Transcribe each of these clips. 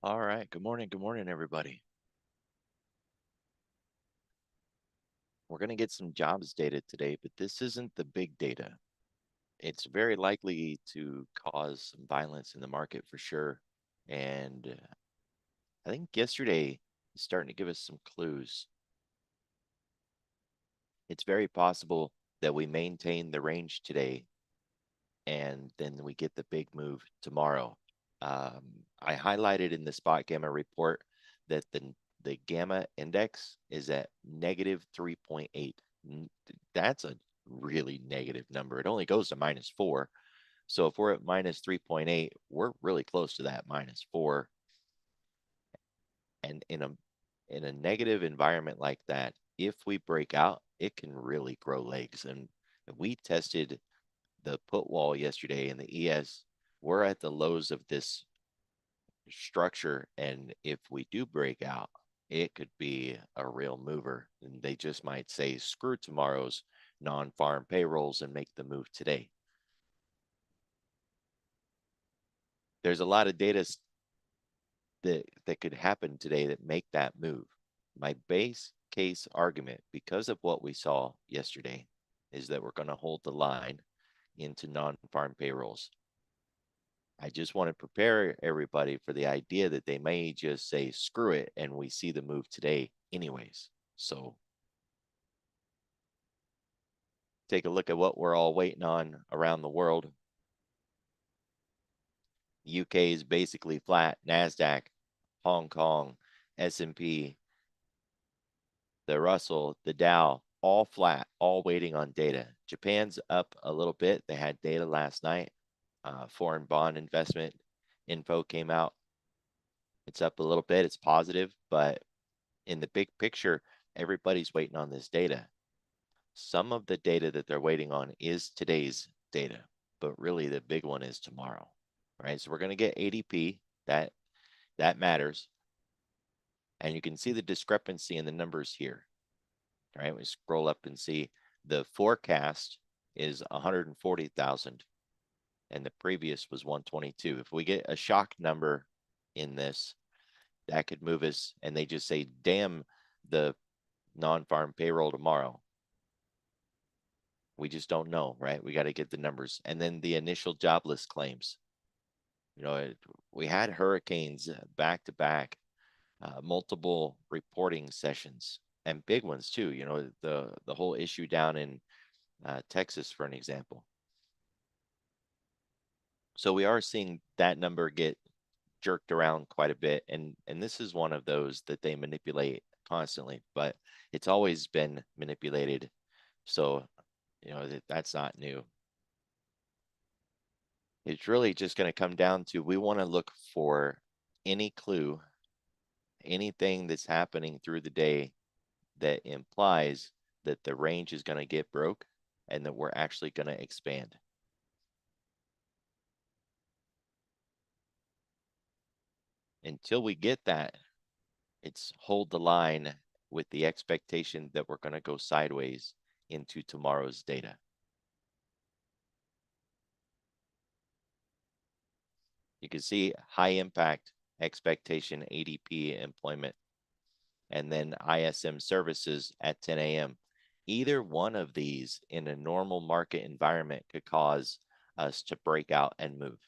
All right. Good morning, everybody. We're going to get some jobs data today, but this isn't the big data. It's very likely to cause some violence in the market for sure. And I think yesterday is starting to give us some clues. It's very possible that we maintain the range today and then we get the big move tomorrow. I highlighted in the spot gamma report that the gamma index is at negative 3.8. That's a really negative number. It only goes to -4. So if we're at minus 3.8, we're really close to that -4. And in a negative environment like that, if we break out, it can really grow legs. And we tested the put wall yesterday in the ES. We're at the lows of this structure, and if we do break out, it could be a real mover. And they just might say, screw tomorrow's non-farm payrolls and make the move today. There's a lot of data that could happen today that make that move. My base case argument, because of what we saw yesterday, is that we're going to hold the line into non-farm payrolls. I just want to prepare everybody for the idea that they may just say, screw it, and we see the move today anyways. So take a look at what we're all waiting on around the world. UK is basically flat. NASDAQ, Hong Kong, S&P, the Russell, the Dow, all flat, all waiting on data. Japan's up a little bit. They had data last night. Foreign bond investment info came out. It's up a little bit. It's positive, but in the big picture, everybody's waiting on this data. Some of the data that they're waiting on is today's data, but really the big one is tomorrow, right? So we're going to get ADP. That matters. And you can see the discrepancy in the numbers here, right? We scroll up and see the forecast is 140,000 and the previous was 122. If we get a shock number in this, that could move us, and they just say, damn the non-farm payroll tomorrow. We just don't know, right? We got to get the numbers. And then the initial jobless claims. We had hurricanes back to back, multiple reporting sessions, and big ones too. The whole issue down in Texas, for an example. So we are seeing that number get jerked around quite a bit, and this is one of those that they manipulate constantly, but it's always been manipulated. So that's not new. It's really just going to come down to, we want to look for any clue, anything that's happening through the day that implies that the range is going to get broke and that we're actually going to expand. Until we get that, it's hold the line with the expectation that we're going to go sideways into tomorrow's data. You can see high impact expectation ADP employment, and then ISM services at 10 a.m. Either one of these in a normal market environment could cause us to break out and move.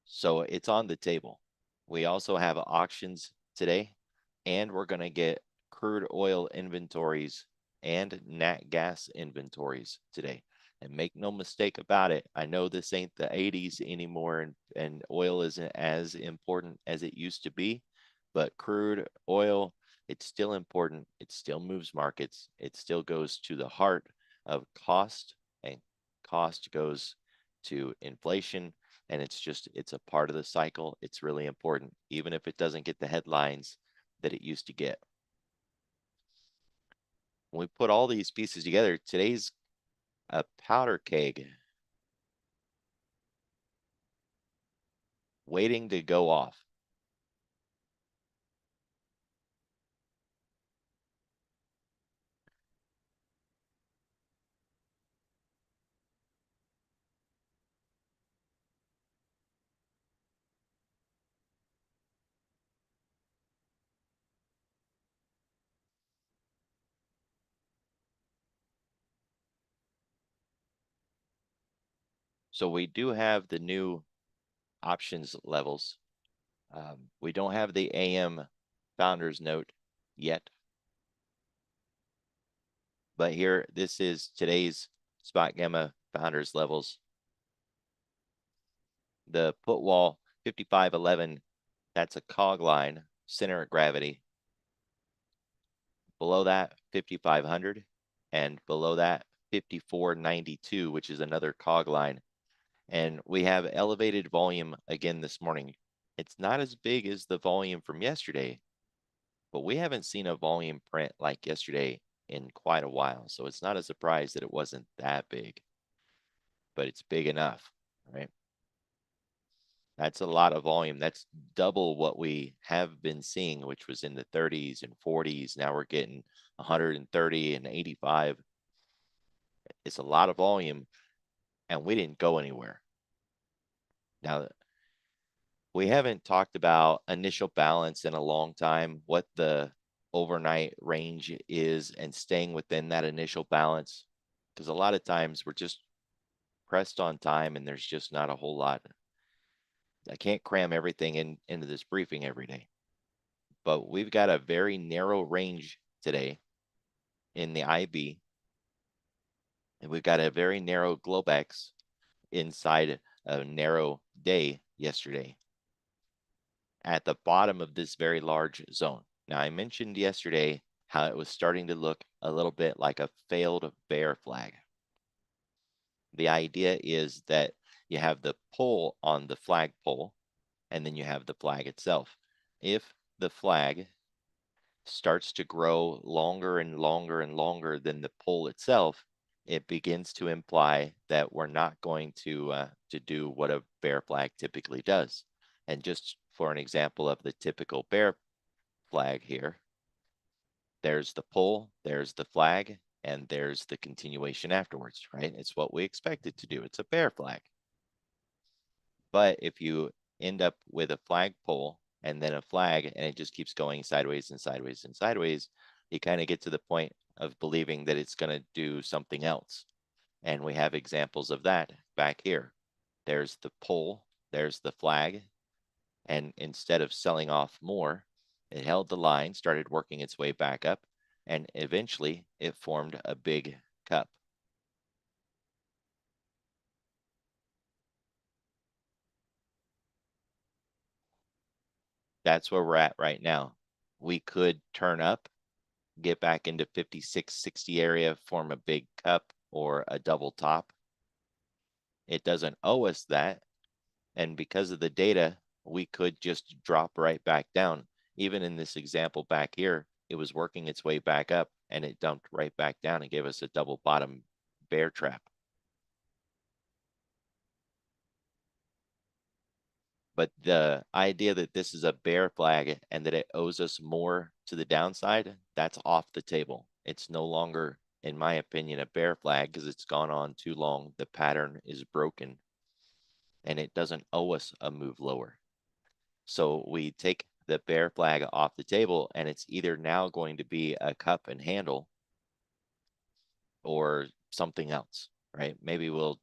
So it's on the table. We also have auctions today, and we're going to get crude oil inventories and nat gas inventories today. And make no mistake about it, I know this ain't the 80s anymore, and oil isn't as important as it used to be, but crude oil, it's still important. It still moves markets. It still goes to the heart of cost, and cost goes to inflation. And it's a part of the cycle. It's really important, even if it doesn't get the headlines that it used to get. When we put all these pieces together, today's a powder keg waiting to go off. So we do have the new options levels. We don't have the AM founders note yet. But here, this is today's spot gamma founders levels. The put wall 5511, that's a cog line, center of gravity. Below that, 5500, and below that, 5492, which is another cog line. And we have elevated volume again this morning. It's not as big as the volume from yesterday, but we haven't seen a volume print like yesterday in quite a while. So it's not a surprise that it wasn't that big, but it's big enough, right? That's a lot of volume. That's double what we have been seeing, which was in the 30s and 40s. Now we're getting 130 and 85. It's a lot of volume, and we didn't go anywhere. Now, we haven't talked about initial balance in a long time, what the overnight range is, and staying within that initial balance, because a lot of times we're just pressed on time and there's just not a whole lot. I can't cram everything into this briefing every day, but we've got a very narrow range today in the IB, and we've got a very narrow Globex inside a narrow day yesterday at the bottom of this very large zone. Now, I mentioned yesterday how it was starting to look a little bit like a failed bear flag. The idea is that you have the pull on the flagpole, and then you have the flag itself. If the flag starts to grow longer and longer and longer than the pull itself, it begins to imply that we're not going to do what a bear flag typically does. And just for an example of the typical bear flag here, there's the pull, there's the flag, and there's the continuation afterwards, right? It's what we expect it to do. It's a bear flag. But if you end up with a flag pull and then a flag, and it just keeps going sideways and sideways and sideways, you kind of get to the point of believing that it's going to do something else. And we have examples of that back here. There's the pull, there's the flag, and instead of selling off more, it held the line, started working its way back up, and eventually it formed a big cup. That's where we're at right now. We could turn up, get back into 5660 area, form a big cup or a double top. It doesn't owe us that. And because of the data, we could just drop right back down. Even in this example back here, it was working its way back up and it dumped right back down and gave us a double bottom bear trap. But the idea that this is a bear flag and that it owes us more to the downside, that's off the table. It's no longer, in my opinion, a bear flag because it's gone on too long. The pattern is broken and it doesn't owe us a move lower. So we take the bear flag off the table and it's either now going to be a cup and handle or something else, right? Maybe we'll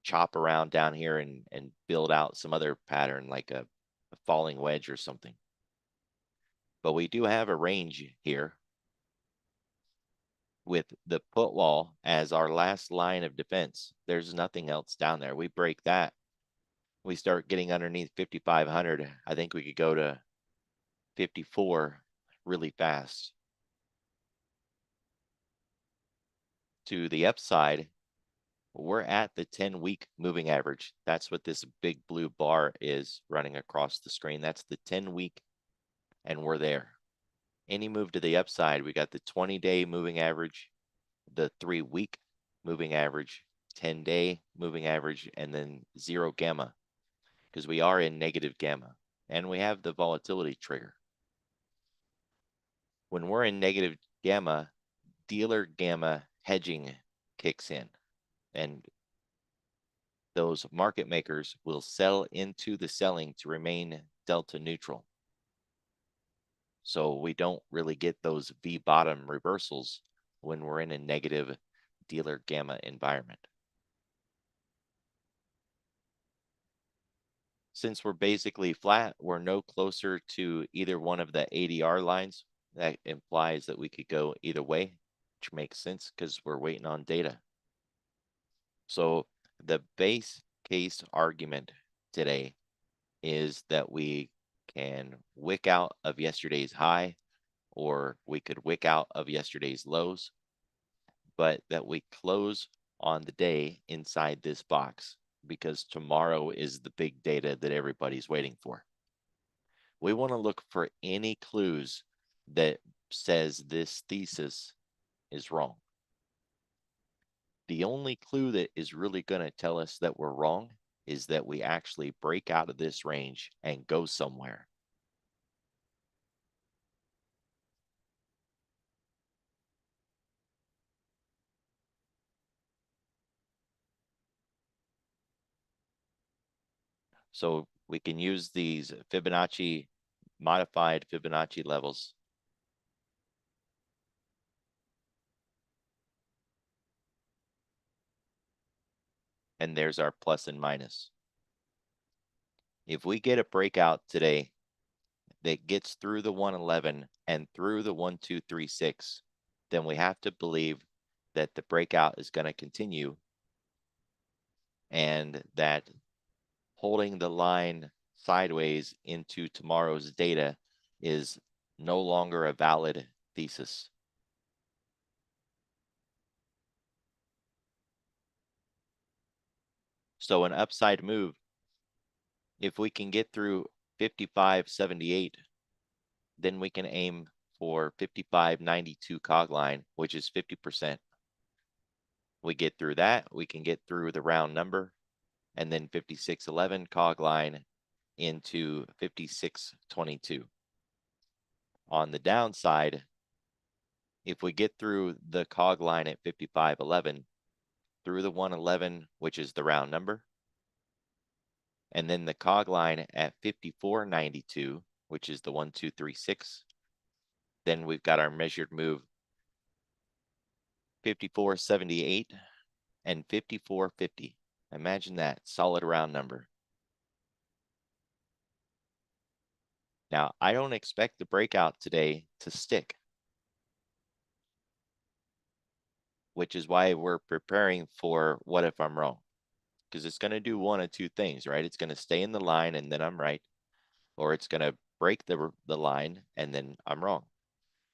chop around down here and build out some other pattern like a falling wedge or something. But we do have a range here with the put wall as our last line of defense. There's nothing else down there. We break that, we start getting underneath 5,500. I think we could go to 54 really fast. To the upside, we're at the 10-week moving average. That's what this big blue bar is running across the screen. That's the 10-week, and we're there. Any move to the upside, we got the 20-day moving average, the 3-week moving average, 10-day moving average, and then 0 gamma, because we are in negative gamma, and we have the volatility trigger. When we're in negative gamma, dealer gamma hedging kicks in, and those market makers will sell into the selling to remain delta neutral. So we don't really get those V bottom reversals when we're in a negative dealer gamma environment. Since we're basically flat, we're no closer to either one of the ADR lines. That implies that we could go either way, which makes sense because we're waiting on data. So the base case argument today is that we can wick out of yesterday's high, or we could wick out of yesterday's lows, but that we close on the day inside this box because tomorrow is the big data that everybody's waiting for. We want to look for any clues that says this thesis is wrong. The only clue that is really going to tell us that we're wrong is that we actually break out of this range and go somewhere. So we can use these Fibonacci, modified Fibonacci levels. And there's our plus and minus. If we get a breakout today that gets through the 111 and through the 1236, then we have to believe that the breakout is going to continue and that holding the line sideways into tomorrow's data is no longer a valid thesis. So an upside move, if we can get through 55.78, then we can aim for 55.92 cog line, which is 50%. We get through that, we can get through the round number, and then 56.11 cog line into 56.22. On the downside, if we get through the cog line at 55.11, through the 111, which is the round number, and then the cog line at 54.92, which is the 1236, then we've got our measured move 54.78 and 54.50. Imagine that, solid round number. Now, I don't expect the breakout today to stick, which is why we're preparing for what if I'm wrong, because it's going to do one of two things, right? It's going to stay in the line and then I'm right, or it's going to break the line and then I'm wrong.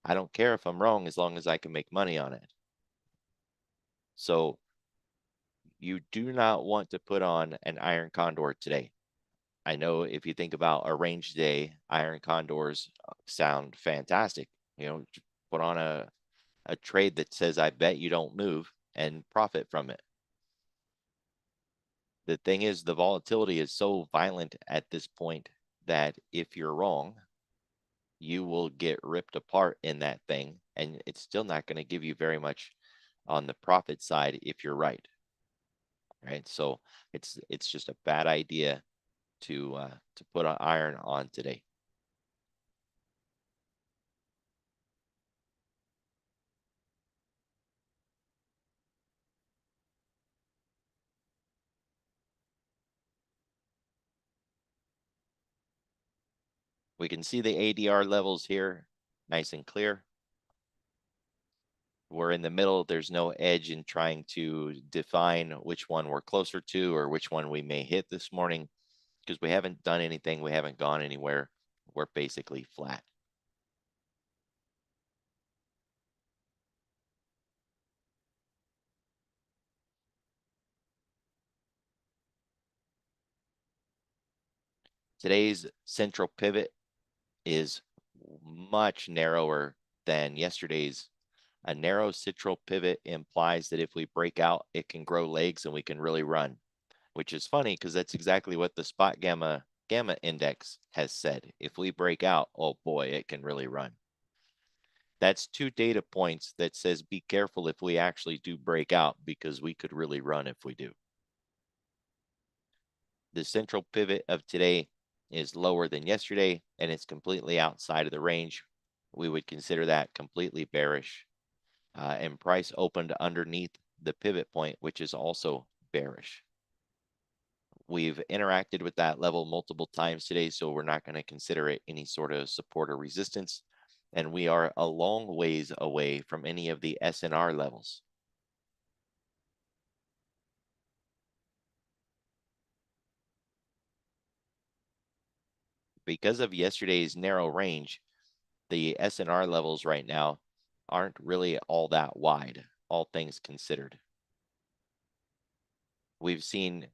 I don't care if I'm wrong as long as I can make money on it. So you do not want to put on an iron condor today. I know if you think about a range day, iron condors sound fantastic. You know, put on a trade that says, I bet you don't move and profit from it. The thing is, the volatility is so violent at this point that if you're wrong, you will get ripped apart in that thing, and it's still not going to give you very much on the profit side if you're right. Right. So it's just a bad idea to put an iron on today. We can see the ADR levels here, nice and clear. We're in the middle. There's no edge in trying to define which one we're closer to or which one we may hit this morning because we haven't done anything. We haven't gone anywhere. We're basically flat. Today's central pivot is much narrower than yesterday's. A narrow central pivot implies that if we break out, it can grow legs and we can really run, which is funny because that's exactly what the spot gamma index has said. If we break out, oh boy, it can really run. That's two data points that says be careful if we actually do break out because we could really run if we do. The central pivot of today is lower than yesterday and it's completely outside of the range. We would consider that completely bearish. And price opened underneath the pivot point, which is also bearish. We've interacted with that level multiple times today, so we're not going to consider it any sort of support or resistance. And we are a long ways away from any of the SNR levels. Because of yesterday's narrow range, the SNR levels right now aren't really all that wide, all things considered. We've seen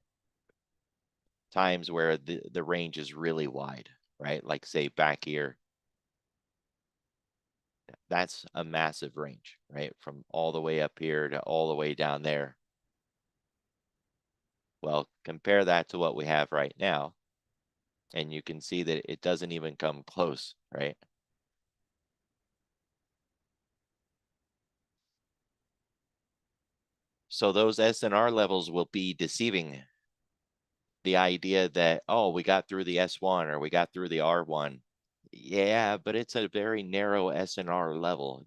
times where the range is really wide, right? Like say back here, that's a massive range, right? From all the way up here to all the way down there. Well, compare that to what we have right now, and you can see that it doesn't even come close, right? So those SNR levels will be deceiving. The idea that, oh, we got through the S1 or we got through the R1. Yeah, but it's a very narrow SNR level.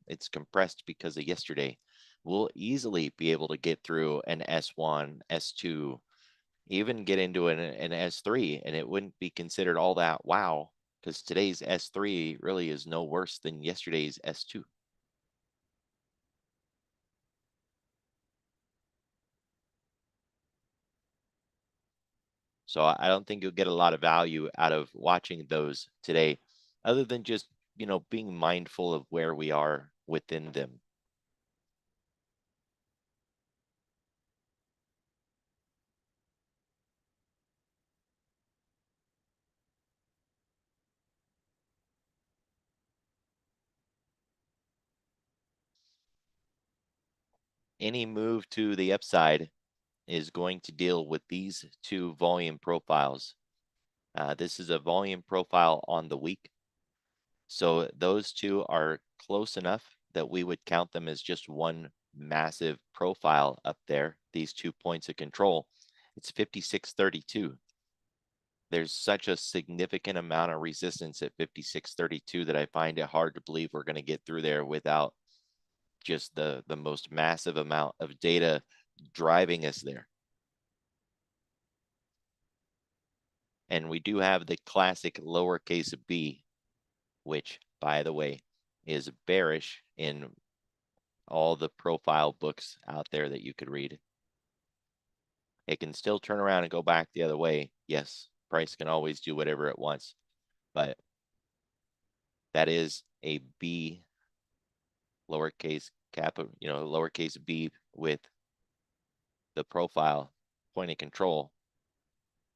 It's compressed because of yesterday. We'll easily be able to get through an S1, S2, even get into an S3, and it wouldn't be considered all that wow, because today's S3 really is no worse than yesterday's S2. So I don't think you'll get a lot of value out of watching those today, other than just, being mindful of where we are within them. Any move to the upside is going to deal with these two volume profiles. This is a volume profile on the week. So those two are close enough that we would count them as just one massive profile up there, these 2 points of control. It's 56.32. There's such a significant amount of resistance at 56.32 that I find it hard to believe we're going to get through there without just the most massive amount of data driving us there. And we do have the classic lowercase b, which, by the way, is bearish in all the profile books out there that you could read. It can still turn around and go back the other way. Yes, price can always do whatever it wants, but that is a B, lowercase lowercase b with the profile point of control,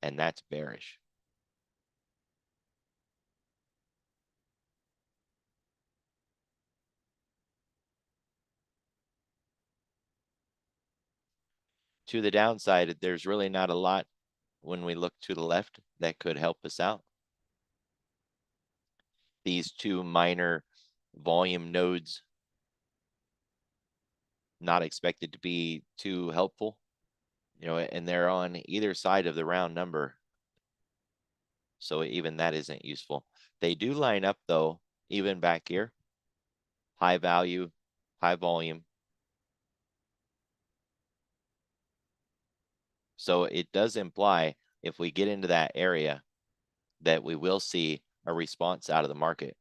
and that's bearish. To the downside, there's really not a lot when we look to the left that could help us out. These two minor volume nodes, not expected to be too helpful, and they're on either side of the round number. So even that isn't useful. They do line up though, even back here, high value, high volume. So it does imply if we get into that area that we will see a response out of the market.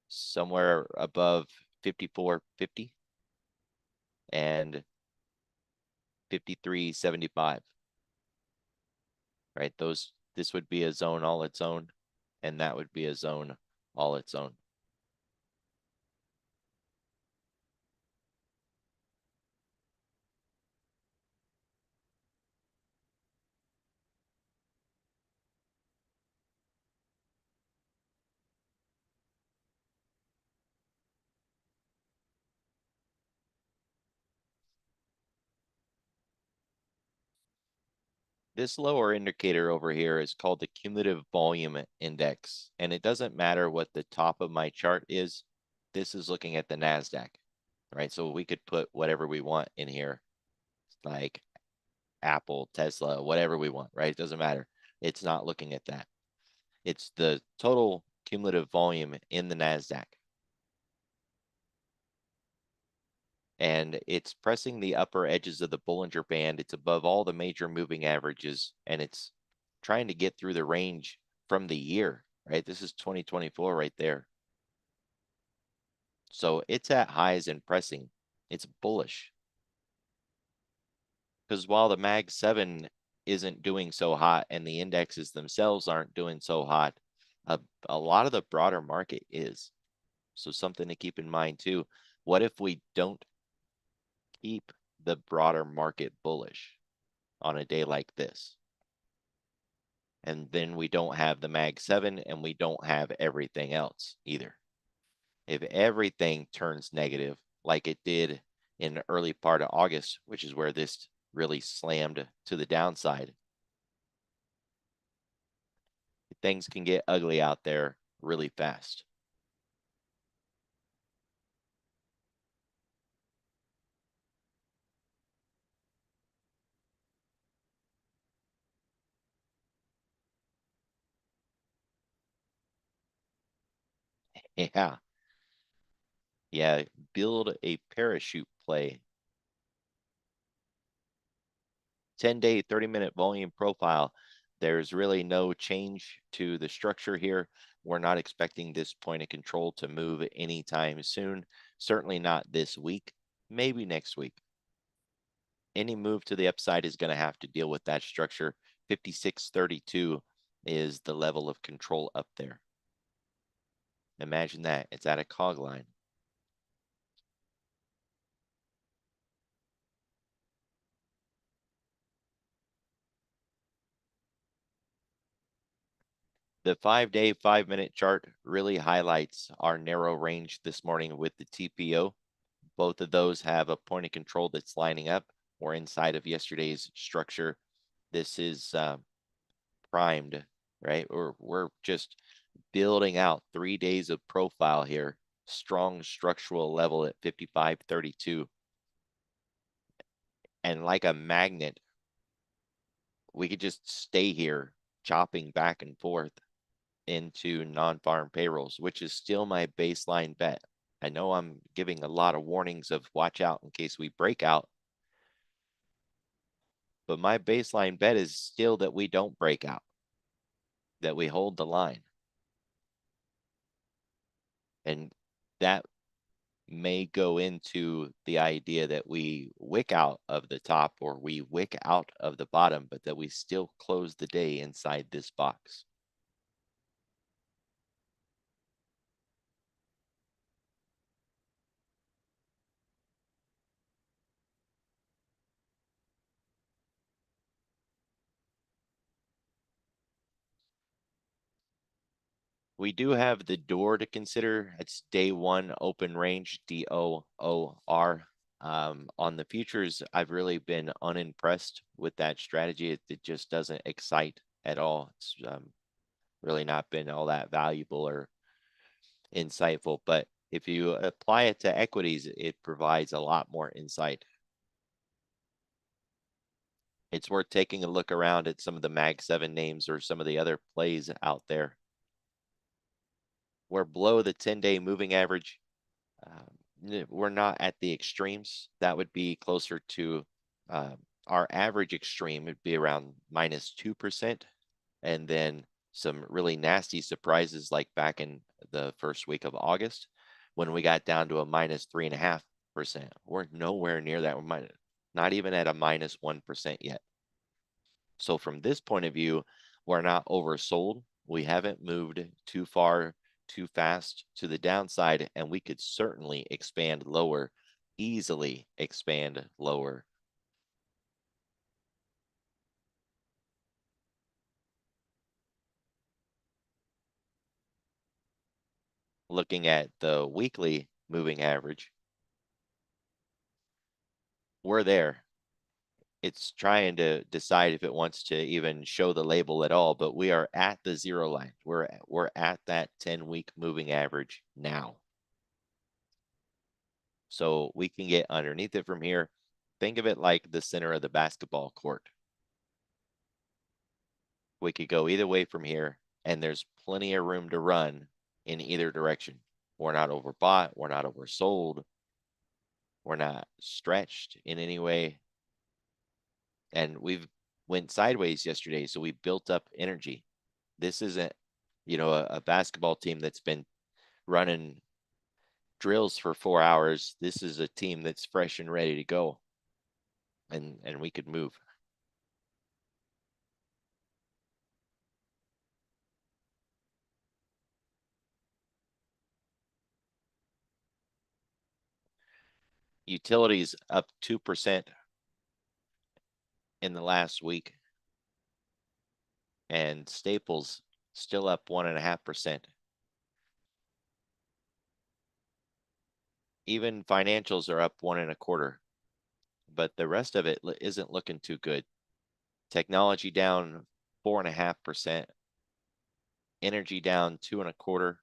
Somewhere above 54.50 and 53.75, right? This would be a zone all its own, and that would be a zone all its own. This lower indicator over here is called the cumulative volume index, and it doesn't matter what the top of my chart is. This is looking at the NASDAQ, right? So we could put whatever we want in here, like Apple, Tesla, whatever we want, right? It doesn't matter. It's not looking at that. It's the total cumulative volume in the NASDAQ. and it's pressing the upper edges of the Bollinger Band. It's above all the major moving averages, and it's trying to get through the range from the year, right? This is 2024 right there. So it's at highs and pressing. It's bullish. Because while the Mag 7 isn't doing so hot and the indexes themselves aren't doing so hot, a lot of the broader market is. So something to keep in mind too. What if we don't keep the broader market bullish on a day like this? And then we don't have the Mag 7 and we don't have everything else either. If everything turns negative like it did in the early part of August, which is where this really slammed to the downside, things can get ugly out there really fast. Yeah. Yeah. Build a parachute play. 10-day, 30-minute volume profile. There's really no change to the structure here. We're not expecting this point of control to move anytime soon. Certainly not this week, maybe next week. Any move to the upside is going to have to deal with that structure. 5632 is the level of control up there. Imagine that. It's at a cog line. The 5-day, 5-minute chart really highlights our narrow range this morning with the TPO. Both of those have a point of control that's lining up. We're inside of yesterday's structure. This is primed, right? We're just building out 3 days of profile here. Strong structural level at 5532. And like a magnet, we could just stay here chopping back and forth into non-farm payrolls, which is still my baseline bet. I know I'm giving a lot of warnings of watch out in case we break out, but my baseline bet is still that we don't break out, that we hold the line. And that may go into the idea that we wick out of the top or we wick out of the bottom, but that we still close the day inside this box. We do have the door to consider. It's day one open range, DOOR. On the futures, I've really been unimpressed with that strategy. It just doesn't excite at all. It's really not been all that valuable or insightful. But if you apply it to equities, it provides a lot more insight. It's worth taking a look around at some of the Mag 7 names or some of the other plays out there. We're below the 10-day moving average. We're not at the extremes. That would be closer to our average extreme would be around -2%. And then some really nasty surprises like back in the first week of August when we got down to a -3.5%. We're nowhere near that. We're not even at a -1% yet. So from this point of view, we're not oversold. We haven't moved too far, too fast to the downside, and we could certainly expand lower, easily expand lower. Looking at the weekly moving average, we're there. It's trying to decide if it wants to even show the label at all, but we are at the zero line. We're at that 10-week moving average now. So we can get underneath it from here. Think of it like the center of the basketball court. We could go either way from here, and there's plenty of room to run in either direction. We're not overbought. We're not oversold. We're not stretched in any way. And we've went sideways yesterday, so we built up energy. This isn't, a basketball team that's been running drills for 4 hours. This is a team that's fresh and ready to go. And we could move. Utilities up 2% in the last week. And staples still up 1.5%. Even financials are up 1.25%, but the rest of it isn't looking too good. Technology down 4.5%. Energy down 2.25%.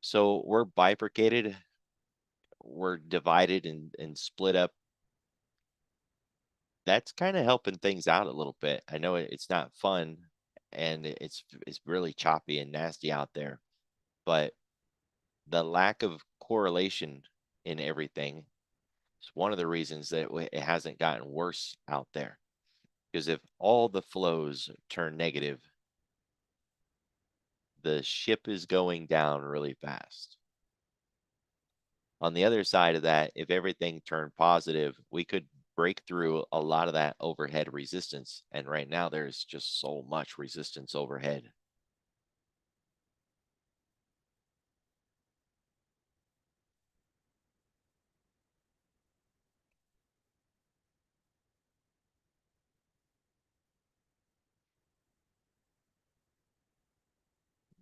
So we're bifurcated. We're divided and split up. That's kind of helping things out a little bit. I know it's not fun and it's really choppy and nasty out there, but the lack of correlation in everything is one of the reasons that it hasn't gotten worse out there. Because if all the flows turn negative, the ship is going down really fast. On the other side of that, if everything turned positive, we could break through a lot of that overhead resistance. And right now, there's just so much resistance overhead.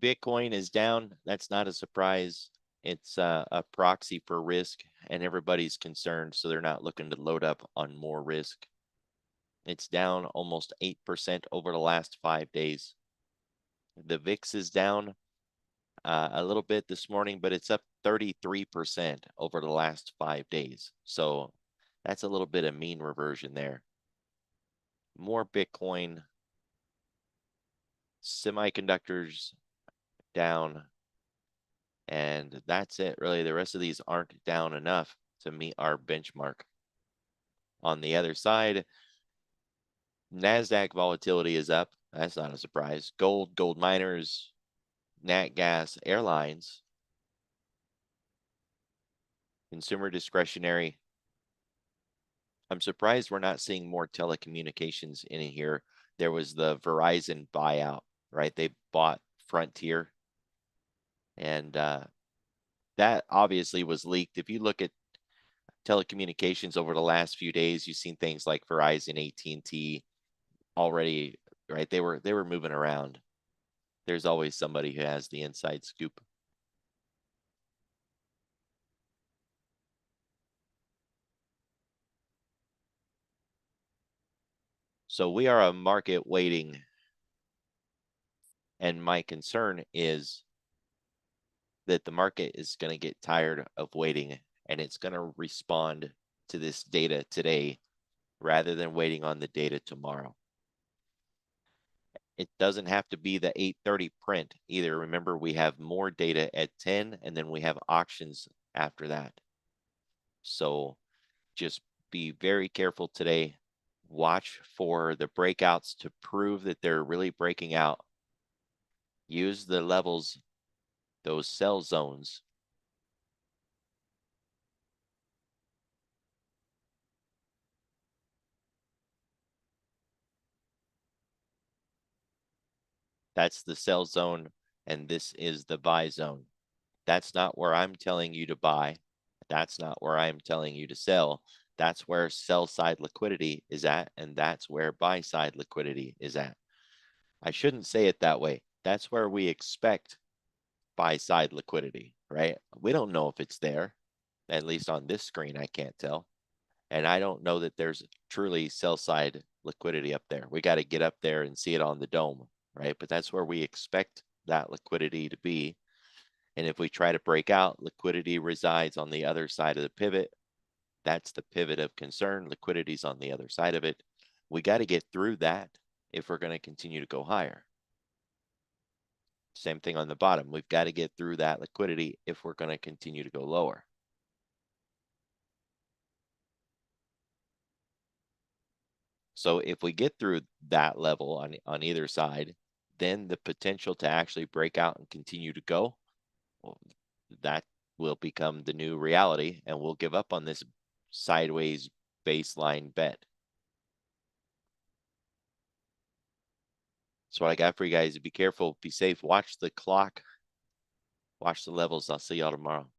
Bitcoin is down. That's not a surprise. It's a proxy for risk, and everybody's concerned, so they're not looking to load up on more risk. It's down almost 8% over the last 5 days. The VIX is down a little bit this morning, but it's up 33% over the last 5 days. So that's a little bit of mean reversion there. More Bitcoin, semiconductors down, and that's it really. The rest of these aren't down enough to meet our benchmark. On the other side, NASDAQ volatility is up. That's not a surprise. Gold miners, nat gas, airlines, consumer discretionary. I'm surprised we're not seeing more telecommunications in here. There was the Verizon buyout, right? They bought Frontier, and that obviously was leaked. If you look at telecommunications over the last few days, you've seen things like Verizon, AT&T already, right? They were moving around. There's always somebody who has the inside scoop. So we are a market waiting. And my concern is that the market is going to get tired of waiting and it's going to respond to this data today rather than waiting on the data tomorrow. It doesn't have to be the 8:30 print either. Remember, we have more data at 10 and then we have auctions after that. So just be very careful today. Watch for the breakouts to prove that they're really breaking out. Use the levels, those sell zones. That's the sell zone, and this is the buy zone. That's not where I'm telling you to buy. That's not where I'm telling you to sell. That's where sell side liquidity is at, and that's where buy side liquidity is at. I shouldn't say it that way. That's where we expect buy side liquidity, right? We don't know if it's there. At least on this screen, I can't tell. And I don't know that there's truly sell side liquidity up there. We got to get up there and see it on the dome, right? But that's where we expect that liquidity to be. And if we try to break out, liquidity resides on the other side of the pivot. That's the pivot of concern. Liquidity's on the other side of it. We got to get through that if we're going to continue to go higher. Same thing on the bottom. We've got to get through that liquidity if we're going to continue to go lower. So if we get through that level on either side, then the potential to actually break out and continue to go, well, that will become the new reality, and we'll give up on this sideways baseline bet. So what I got for you guys is be careful, be safe, watch the clock, watch the levels. I'll see y'all tomorrow.